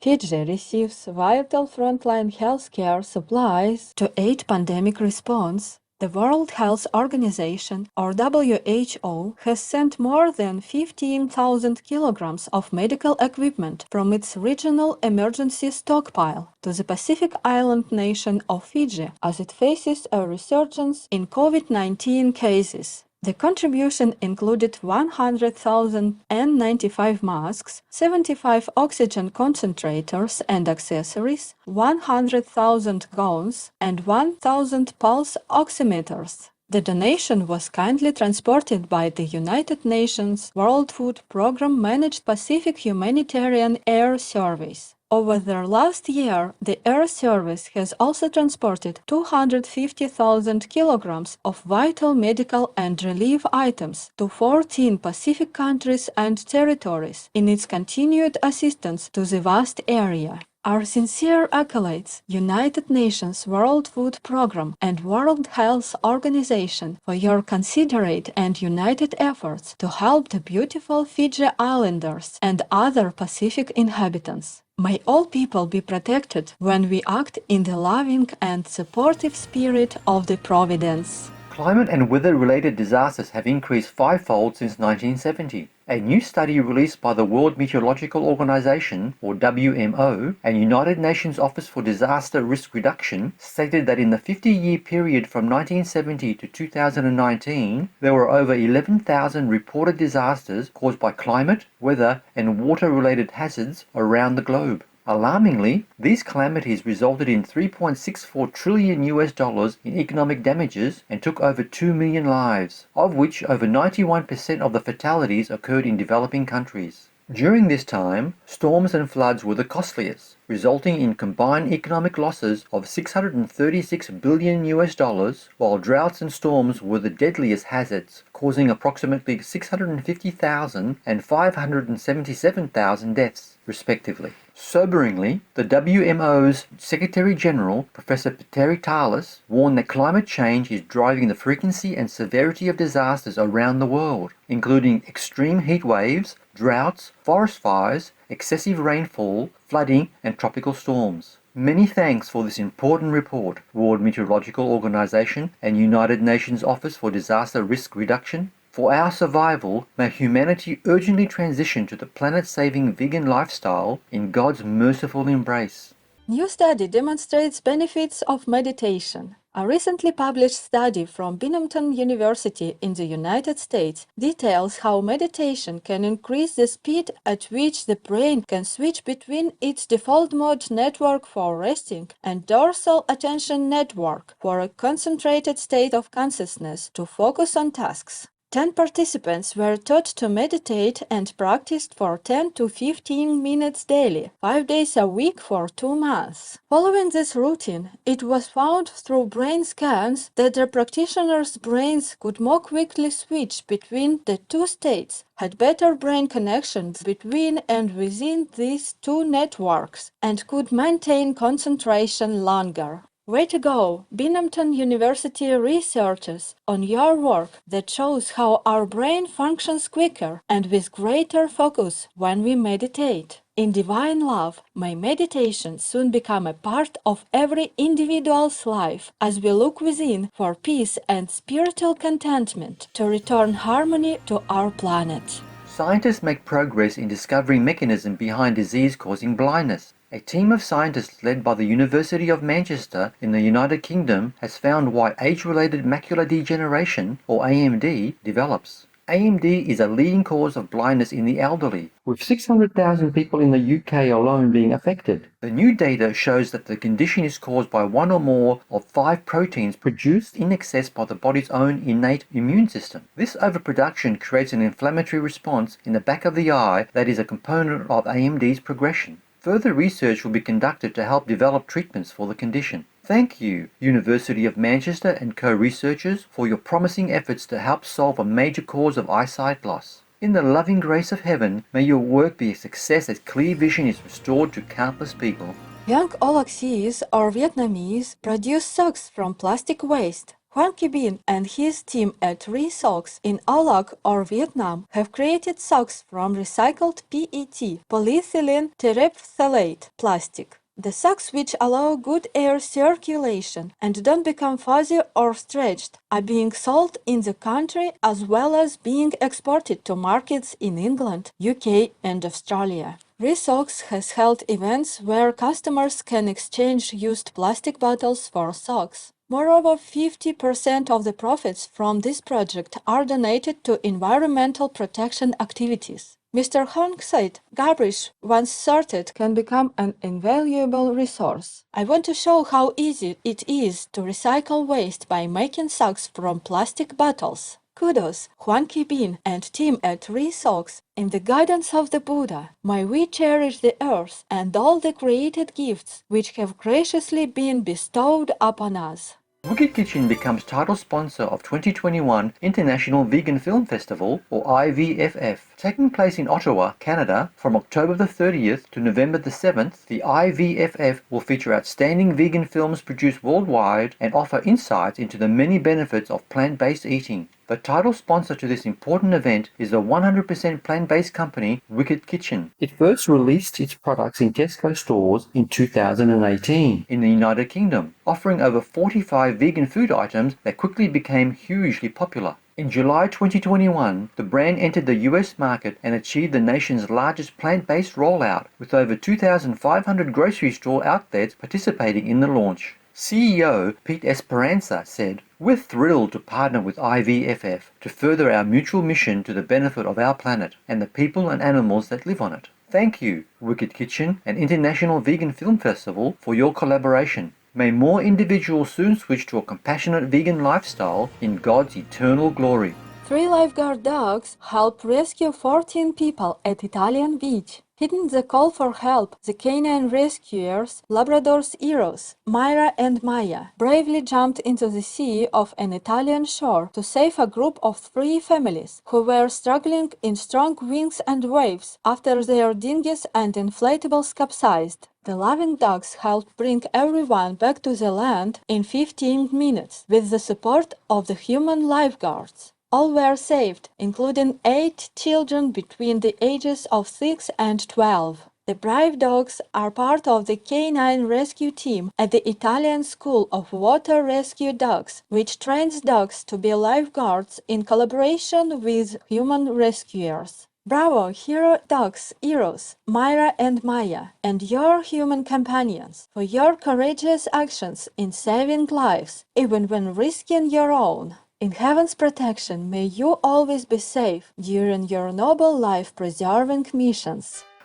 Fiji receives vital frontline healthcare supplies to aid pandemic response. The World Health Organization, or WHO, has sent more than 15,000 kilograms of medical equipment from its regional emergency stockpile to the Pacific island nation of Fiji as it faces a resurgence in COVID-19 cases. The contribution included 100,000 N95 masks, 75 oxygen concentrators and accessories, 100,000 gowns, and 1,000 pulse oximeters. The donation was kindly transported by the United Nations World Food Programme managed Pacific Humanitarian Air Service. Over the last year, the Air Service has also transported 250,000 kilograms of vital medical and relief items to 14 Pacific countries and territories in its continued assistance to the vast area. Our sincere accolades, United Nations World Food Programme and World Health Organization, for your considerate and united efforts to help the beautiful Fiji Islanders and other Pacific inhabitants. May all people be protected when we act in the loving and supportive spirit of the Providence. Climate and weather-related disasters have increased fivefold since 1970. A new study released by the World Meteorological Organization, or WMO, and United Nations Office for Disaster Risk Reduction stated that in the 50-year period from 1970 to 2019, there were over 11,000 reported disasters caused by climate, weather, and water-related hazards around the globe. Alarmingly, these calamities resulted in $3.64 trillion in economic damages and took over 2 million lives, of which over 91% of the fatalities occurred in developing countries. During this time, storms and floods were the costliest, resulting in combined economic losses of $636 billion, while droughts and storms were the deadliest hazards, causing approximately 650,000 and 577,000 deaths, respectively. Soberingly, the WMO's Secretary General, Professor Petteri Talas, warned that climate change is driving the frequency and severity of disasters around the world, including extreme heat waves, droughts, forest fires, excessive rainfall, flooding, and tropical storms. Many thanks for this important report, World Meteorological Organization and United Nations Office for Disaster Risk Reduction. For our survival, may humanity urgently transition to the planet-saving vegan lifestyle in God's merciful embrace. New study demonstrates benefits of meditation. A recently published study from Binghamton University in the United States details how meditation can increase the speed at which the brain can switch between its default mode network for resting and dorsal attention network for a concentrated state of consciousness to focus on tasks. 10 participants were taught to meditate and practiced for 10 to 15 minutes daily, 5 days a week for 2 months. Following this routine, it was found through brain scans that the practitioners' brains could more quickly switch between the two states, had better brain connections between and within these two networks, and could maintain concentration longer. Way to go, Binghamton University researchers, on your work that shows how our brain functions quicker and with greater focus when we meditate. In divine love, may meditation soon become a part of every individual's life as we look within for peace and spiritual contentment to return harmony to our planet. Scientists make progress in discovering mechanism behind disease causing blindness. A team of scientists led by the University of Manchester in the United Kingdom has found why age-related macular degeneration, or AMD, develops. AMD is a leading cause of blindness in the elderly, with 600,000 people in the UK alone being affected. The new data shows that the condition is caused by one or more of 5 proteins produced in excess by the body's own innate immune system. This overproduction creates an inflammatory response in the back of the eye that is a component of AMD's progression. Further research will be conducted to help develop treatments for the condition. Thank you, University of Manchester and co-researchers, for your promising efforts to help solve a major cause of eyesight loss. In the loving grace of heaven, may your work be a success as clear vision is restored to countless people. Young Aulacese, or Vietnamese, produce socks from plastic waste. Hoan Qui Binh and his team at ReSocks in Aulac or Vietnam have created socks from recycled PET, polyethylene terephthalate plastic. The socks, which allow good air circulation and don't become fuzzy or stretched, are being sold in the country as well as being exported to markets in England, UK and Australia. ReSocks has held events where customers can exchange used plastic bottles for socks. Moreover, 50% of the profits from this project are donated to environmental protection activities. Mr. Hong said, "Garbage, once sorted, can become an invaluable resource. I want to show how easy it is to recycle waste by making socks from plastic bottles." Kudos, Hoan Qui Binh and team at ReSocks. In the guidance of the Buddha, may we cherish the earth and all the created gifts which have graciously been bestowed upon us. Wicked Kitchen becomes title sponsor of 2021 International Vegan Film Festival, or IVFF. Taking place in Ottawa, Canada, from October the 30th to November the 7th, the IVFF will feature outstanding vegan films produced worldwide and offer insights into the many benefits of plant-based eating. The title sponsor to this important event is the 100% plant-based company Wicked Kitchen. It first released its products in Tesco stores in 2018 in the United Kingdom, offering over 45 vegan food items that quickly became hugely popular. In July 2021, the brand entered the US market and achieved the nation's largest plant-based rollout, with over 2,500 grocery store outlets participating in the launch. CEO Pete Esperanza said, "We're thrilled to partner with IVFF to further our mutual mission to the benefit of our planet and the people and animals that live on it. Thank you, Wicked Kitchen and International Vegan Film Festival, for your collaboration. May more individuals soon switch to a compassionate vegan lifestyle in God's eternal glory." 3 lifeguard dogs help rescue 14 people at Italian beach. Heeding the call for help, the canine rescuers, Labrador's heroes, Myra and Maya, bravely jumped into the sea off an Italian shore to save a group of 3 families who were struggling in strong winds and waves after their dinghies and inflatables capsized. The loving dogs helped bring everyone back to the land in 15 minutes with the support of the human lifeguards. All were saved, including 8 children between the ages of 6 and 12. The brave dogs are part of the canine rescue team at the Italian School of Water Rescue Dogs, which trains dogs to be lifeguards in collaboration with human rescuers. Bravo, hero dogs, heroes, Myra and Maya, and your human companions, for your courageous actions in saving lives, even when risking your own. In heaven's protection, may you always be safe during your noble life-preserving missions.